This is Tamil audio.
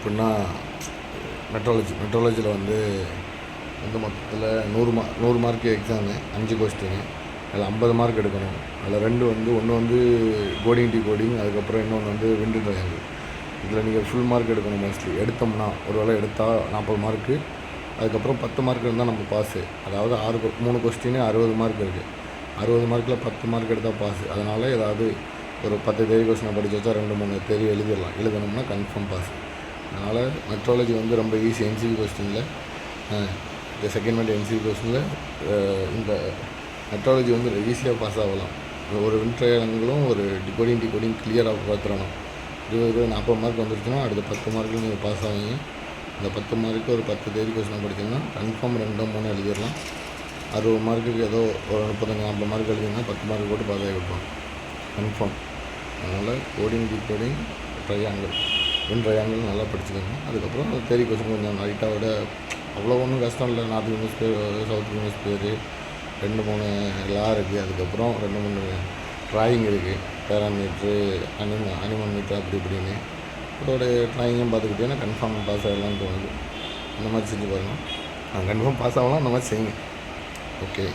எப்படின்னா மெட்ராலஜியில் வந்து மொத்தத்தில் 100 மார்க்கு எக்ஸாமு, 5 கொஸ்டின், அதில் 50 மார்க் எடுக்கணும். அதில் 2 வந்து ஒன்று வந்து கோடிங், அதுக்கப்புறம் இன்னொன்று வந்து விண்டு ட்ரையாங்கிள். இதில் நீங்கள் ஃபுல் மார்க் எடுக்கணும். மோஸ்ட்லி எடுத்தோம்னா ஒரு வேளை எடுத்தால் 40 மார்க்கு, அதுக்கப்புறம் 10 மார்க் இருந்தால் நம்ம பாஸு. அதாவது 3 கொஸ்டின் 60 மார்க் இருக்குது. 60 மார்க்கில் 10 மார்க் எடுத்தால் பாஸு. அதனால் ஏதாவது ஒரு 10 தேரி கொஸ்டினை படித்து வச்சா 2-3 தேரி எழுதணும்னா கன்ஃபார்ம் பாஸ். அதனால் மெட்ராலஜி வந்து ரொம்ப ஈஸி. என்சிவி கொஸ்டினில் இந்த செகண்ட் என்சிவி கொஸ்டினில் இந்த மெட்ராலஜி வந்து ஈஸியாக பாஸ் ஆகலாம். ஒரு விண்ட்ரையாங்களும் ஒரு டிகோடிங் கிளியராக பார்த்துடணும். 40 மார்க் வந்துருச்சுன்னா அடுத்த 10 மார்க்கில் நீங்கள் பாஸ் ஆவீங்க. இந்த 10 மார்க்கு ஒரு 10 தேரி கொஸ்டினை படிச்சிங்கன்னா கன்ஃபார்ம் 2-3 எழுதிடலாம். 60 மார்க்குக்கு ஏதோ ஒரு 35-40 மார்க் எழுதிங்கன்னா 10 மார்க் போட்டு பாஸ் ஆகி கொடுப்போம் கன்ஃபார்ம். அதனால் டிகோடிங் ட்ரையாங்கிள் நல்லா படிச்சுக்கோங்க. அதுக்கப்புறம் தேரி கொஸ்டின் கொஞ்சம் லைட்டாக விட அவ்வளோ ஒன்றும் கஷ்டம் இல்லை. நார்த் ஹெமிஸ்பியர், சவுத் ஹெமிஸ்பியர், 2-3 லா இருக்குது. அதுக்கப்புறம் 2-3 ட்ராயிங் இருக்குது. பேராமீட்ரு, அனிமல் மீட்ரு அப்படி இப்படின்னு அதோட ட்ராயிங்கும் பார்த்துக்கிட்டீங்கன்னா கன்ஃபார்ம் பாஸ் ஆகலான்னு தோணுது. அந்த மாதிரி செஞ்சு பாருங்கள். கன்ஃபார்ம் பாஸ் ஆகலாம். அந்த மாதிரி செய்யுங்க. ஓகே.